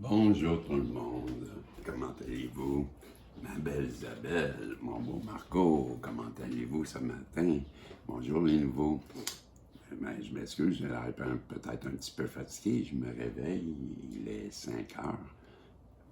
Bonjour tout le monde, comment allez-vous? Ma belle Isabelle, mon beau Marco, comment allez-vous ce matin? Bonjour les nouveaux. Je m'excuse, j'ai l'air peut-être un petit peu fatigué, je me réveille, il est 5 heures,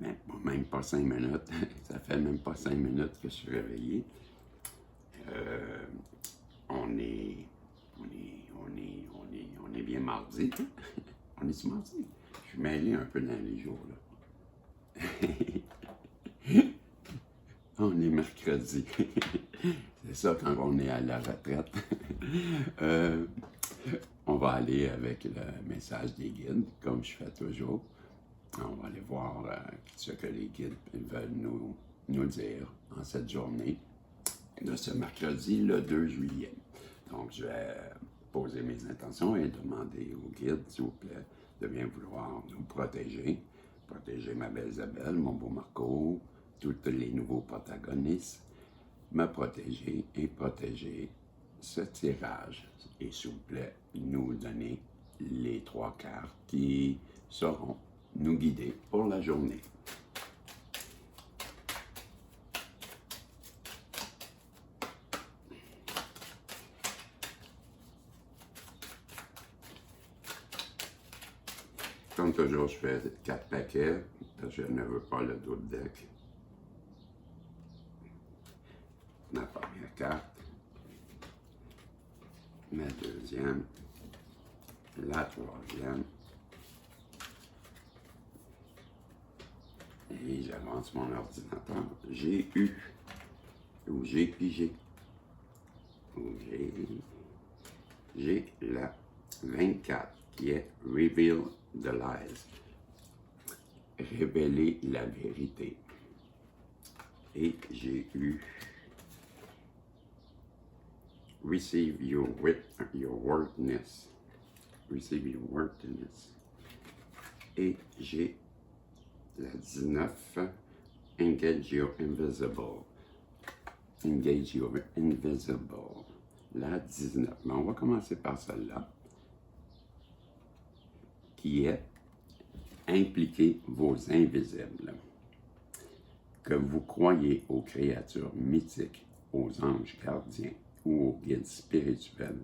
mais bon, même pas 5 minutes, ça fait même pas 5 minutes que je suis réveillé. Euh, on est, on est bien mardi, on est mardi. Je suis mêlé un peu dans les jours là. On est mercredi. C'est ça quand on est à la retraite. On va aller avec le message des guides, comme je fais toujours. On va aller voir ce que les guides veulent nous dire en cette journée de ce mercredi, le 2 juillet. Donc, je vais poser mes intentions et demander aux guides, s'il vous plaît, de bien vouloir nous protéger. Protéger ma belle Isabelle, mon beau Marco, tous les nouveaux protagonistes, me protéger et protéger ce tirage. Et s'il vous plaît, nous donner les 3 cartes qui sauront nous guider pour la journée. Comme toujours, je fais 4 paquets, parce que je ne veux pas le double deck. Ma première carte, ma deuxième, la troisième, et j'avance mon ordinateur. J'ai eu, ou j'ai pigé, ou j'ai la 24 qui est Reveal the Lies, révéler la vérité. Et j'ai eu Receive your worthiness. Receive your worthiness. Et j'ai la 19, Engage your invisible. Engage your invisible. La 19. Mais on va commencer par celle-là, qui est impliquer vos invisibles. Que vous croyez aux créatures mythiques, aux anges gardiens ou aux guides spirituels,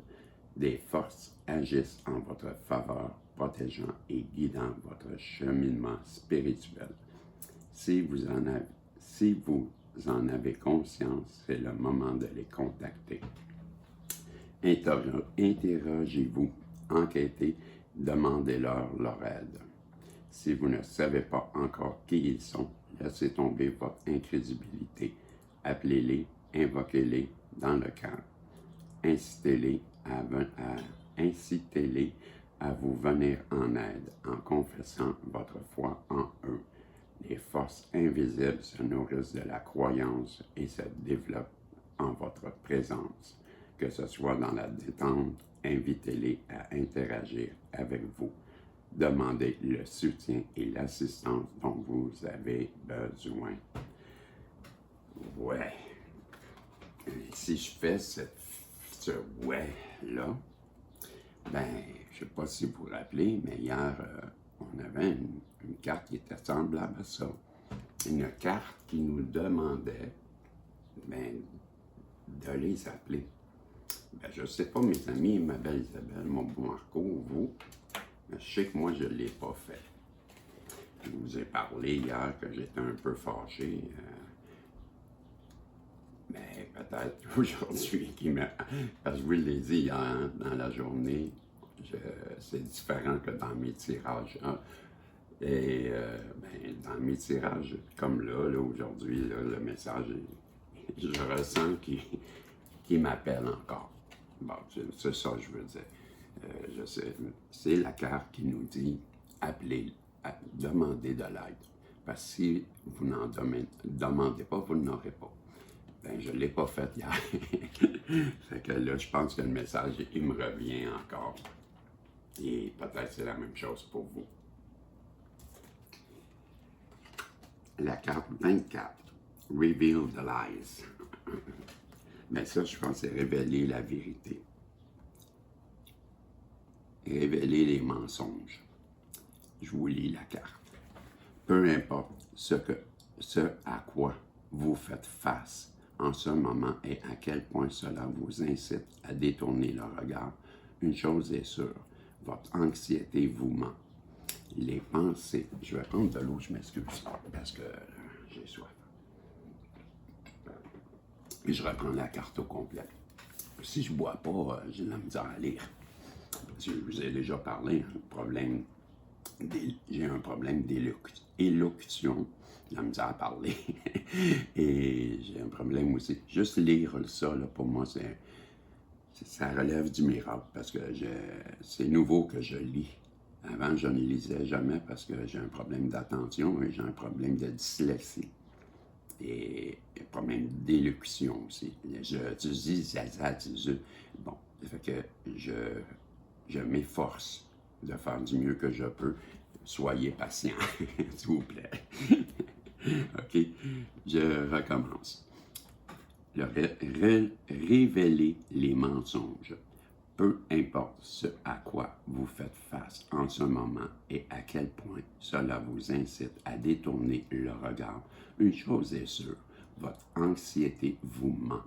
des forces agissent en votre faveur, protégeant et guidant votre cheminement spirituel. Si vous en avez conscience, c'est le moment de les contacter. Interrogez-vous, enquêtez, demandez-leur leur aide. Si vous ne savez pas encore qui ils sont, laissez tomber votre incrédulité. Appelez-les, invoquez-les dans le cœur. Incitez-les à vous venir en aide en confessant votre foi en eux. Les forces invisibles se nourrissent de la croyance et se développent en votre présence. Que ce soit dans la détente, invitez-les à interagir avec vous. Demandez le soutien et l'assistance dont vous avez besoin. Ouais. Et si je fais ce ouais-là, ben, je ne sais pas si vous vous rappelez, mais hier, on avait une carte qui était semblable à ça. Une carte qui nous demandait ben, de les appeler. Ben, je ne sais pas, mes amis, ma belle Isabelle, mon beau Marco, vous, mais je sais que moi, je ne l'ai pas fait. Je vous ai parlé hier que j'étais un peu fâché. Mais peut-être aujourd'hui, parce que je vous l'ai dit hier, hein, dans la journée, c'est différent que dans mes tirages. Hein. Et ben, dans mes tirages, comme là aujourd'hui, le message, je ressens qu'il m'appelle encore. Bon, c'est ça que je veux dire. Je sais, c'est la carte qui nous dit appelez, demandez de l'aide. Parce que si vous n'en demandez pas, vous n'aurez pas. Ben, je ne l'ai pas fait hier. Fait que là, je pense que le message, il me revient encore. Et peut-être c'est la même chose pour vous. La carte 24, Reveal the Lies. Mais ça, je pense, c'est révéler la vérité. Révéler les mensonges. Je vous lis la carte. peu importe ce à quoi vous faites face en ce moment et à quel point cela vous incite à détourner le regard, une chose est sûre, votre anxiété vous ment. Les pensées, je vais prendre de l'eau, je m'excuse, parce que j'ai soif. Et je reprends la carte au complet. Si je ne bois pas, j'ai de la misère à lire. Je vous ai déjà parlé, j'ai un problème d'élocution, la misère à parler. Et j'ai un problème aussi. Juste lire ça, là, pour moi, ça relève du miracle parce que c'est nouveau que je lis. Avant, je ne lisais jamais parce que j'ai un problème d'attention et j'ai un problème de dyslexie. Et un problème d'élocution aussi. Tu dis zaza, bon, ça fait que je m'efforce de faire du mieux que je peux. Soyez patient, s'il vous plaît. OK? Je recommence. Révéler les mensonges. Peu importe ce à quoi vous faites face en ce moment et à quel point cela vous incite à détourner le regard, une chose est sûre, votre anxiété vous ment.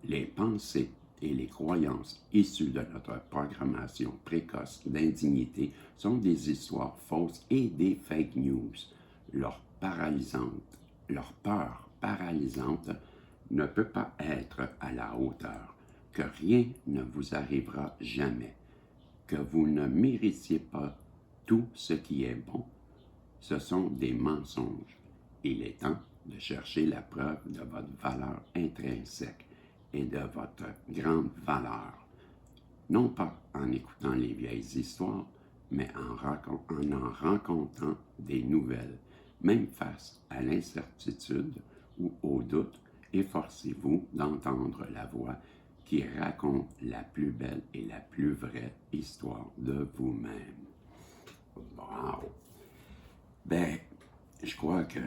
Les pensées et les croyances issues de notre programmation précoce d'indignité sont des histoires fausses et des fake news. Leur peur paralysante ne peut pas être à la hauteur, que rien ne vous arrivera jamais, que vous ne méritiez pas tout ce qui est bon. Ce sont des mensonges. Il est temps de chercher la preuve de votre valeur intrinsèque et de votre grande valeur, non pas en écoutant les vieilles histoires, mais en rencontrant des nouvelles. Même face à l'incertitude ou au doute, efforcez-vous d'entendre la voix qui raconte la plus belle et la plus vraie histoire de vous-même. Wow! Ben, je crois que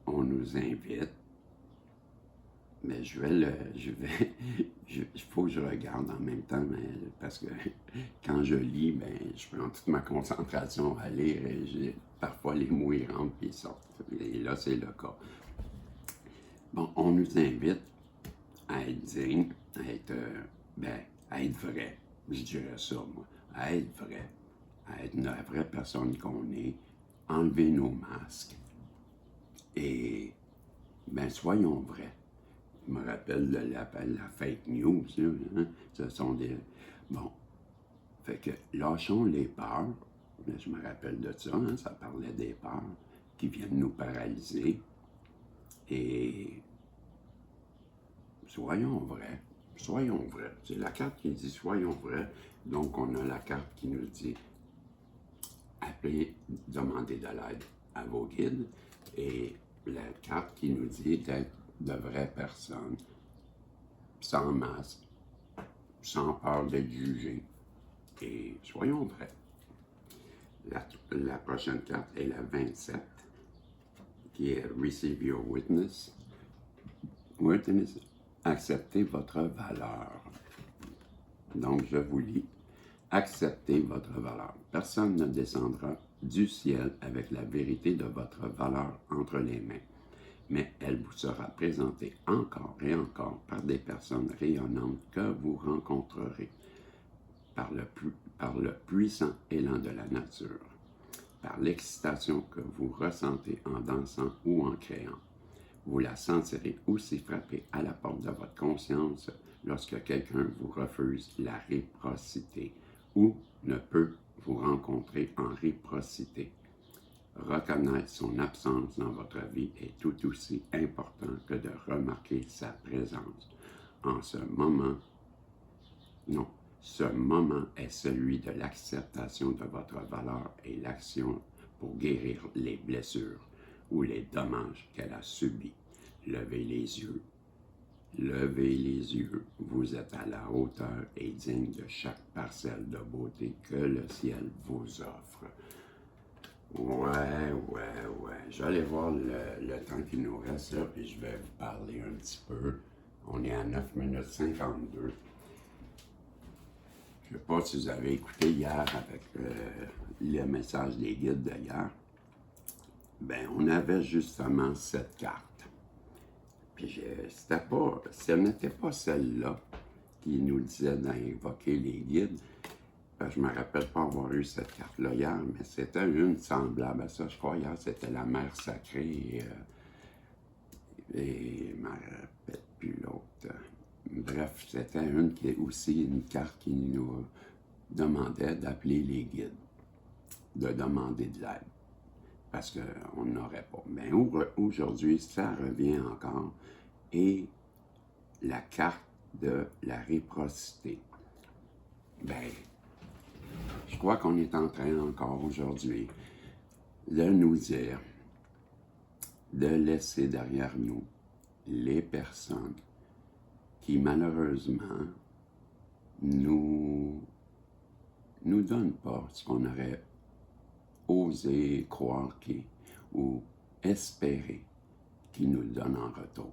on nous invite, mais il faut que je regarde en même temps, mais, parce que quand je lis, ben, je prends toute ma concentration à lire et parfois les mots ils rentrent et ils sortent. Et là, c'est le cas. Bon, on nous invite à être digne, à être vrai, je dirais ça, moi, à être vrai, à être la vraie personne qu'on est, enlever nos masques et, soyons vrais. Je me rappelle de la fake news, là, hein? Ce sont des... Bon, fait que lâchons les peurs, je me rappelle de ça, hein? Ça parlait des peurs qui viennent nous paralyser, et soyons vrais, c'est la carte qui dit soyons vrais, donc on a la carte qui nous dit appelez, demandez de l'aide à vos guides, et la carte qui nous dit d'être de vraies personnes, sans masque, sans peur d'être jugés, et soyons vrais. La prochaine carte est la 27, qui est Receive Your Witness. Witness, acceptez votre valeur. Donc, je vous lis. Acceptez votre valeur. Personne ne descendra du ciel avec la vérité de votre valeur entre les mains, mais elle vous sera présentée encore et encore par des personnes rayonnantes que vous rencontrerez, par le puissant élan de la nature, par l'excitation que vous ressentez en dansant ou en créant. Vous la sentirez aussi frapper à la porte de votre conscience lorsque quelqu'un vous refuse la réciprocité ou ne peut vous rencontrer en réciprocité. Reconnaître son absence dans votre vie est tout aussi important que de remarquer sa présence. En ce moment, ce moment est celui de l'acceptation de votre valeur et l'action pour guérir les blessures ou les dommages qu'elle a subis. Levez les yeux. Levez les yeux. Vous êtes à la hauteur et digne de chaque parcelle de beauté que le ciel vous offre. Ouais. Je vais aller voir le temps qui nous reste là, puis je vais vous parler un petit peu. On est à 9 minutes 52. Je ne sais pas si vous avez écouté hier avec le message des guides d'hier. Ben, on avait justement cette carte. Puis ce n'était pas celle-là qui nous disait d'invoquer les guides. Je ne me rappelle pas avoir eu cette carte-là hier, mais c'était une semblable à ça. Je crois hier, c'était la Mère Sacrée et je ne me rappelle plus l'autre. Bref, c'était aussi une carte qui nous demandait d'appeler les guides, de demander de l'aide, parce qu'on n'aurait pas. Mais aujourd'hui, ça revient encore, et la carte de la réciprocité. Ben, je crois qu'on est en train encore aujourd'hui de nous dire, de laisser derrière nous les personnes qui malheureusement nous donnent pas ce qu'on aurait osé croire ou espérer qu'ils nous donnent en retour.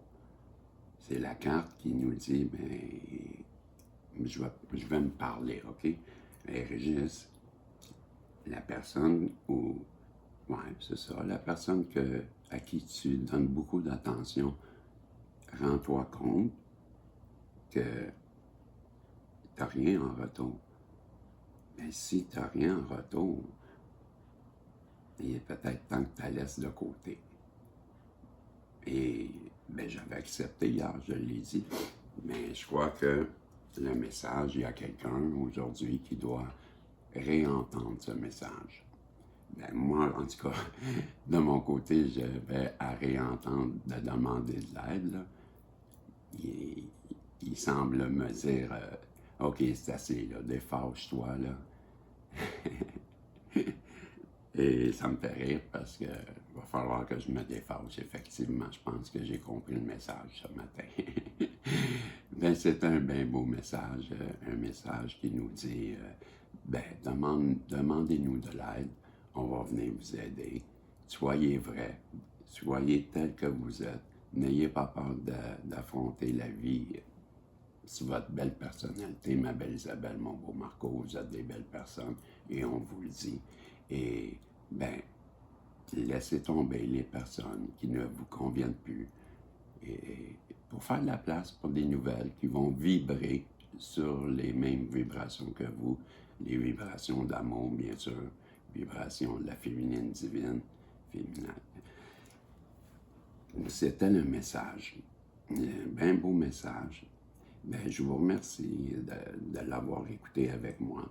C'est la carte qui nous dit, ben, je vais me parler, OK? Et Régis, la personne c'est ça, la personne à qui tu donnes beaucoup d'attention, rends-toi compte que tu n'as rien en retour. Mais si tu n'as rien en retour, il est peut-être temps que tu la laisses de côté. Et ben, j'avais accepté hier, je l'ai dit, mais je crois que le message, il y a quelqu'un aujourd'hui qui doit réentendre ce message. Ben, moi, en tout cas, de mon côté, je vais à réentendre de demander de l'aide. Il semble me dire OK, c'est assez, là, défâche-toi, là. Et ça me fait rire parce que va falloir que je me défâche. Effectivement, je pense que j'ai compris le message ce matin. Ben, c'est un bien beau message, un message qui nous dit demandez-nous de l'aide, on va venir vous aider. Soyez vrai, soyez tel que vous êtes. N'ayez pas peur d'affronter la vie sur votre belle personnalité, ma belle Isabelle, mon beau Marco, vous êtes des belles personnes et on vous le dit. Et ben, laissez tomber les personnes qui ne vous conviennent plus et pour faire de la place pour des nouvelles qui vont vibrer sur les mêmes vibrations que vous, les vibrations d'amour, bien sûr, vibrations de la féminine divine, féminin. C'était le message. Un bien beau message. Ben, je vous remercie de l'avoir écouté avec moi.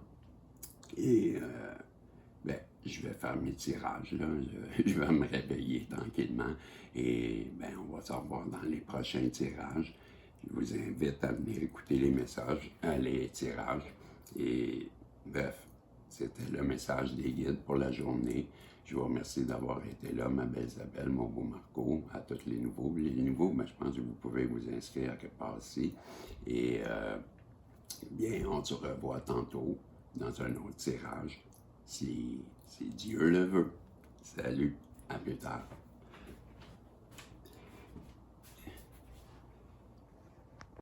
Et ben, je vais faire mes tirages, là. Je vais me réveiller tranquillement. Et ben, on va se revoir dans les prochains tirages. Je vous invite à venir écouter les messages, les tirages. Et bref, c'était le message des guides pour la journée. Je vous remercie d'avoir été là, ma belle Isabelle, mon beau Marco, à tous les nouveaux. Les nouveaux, ben, je pense que vous pouvez vous inscrire à quelque part ici. Et bien, on se revoit tantôt dans un autre tirage, si Dieu le veut. Salut, à plus tard.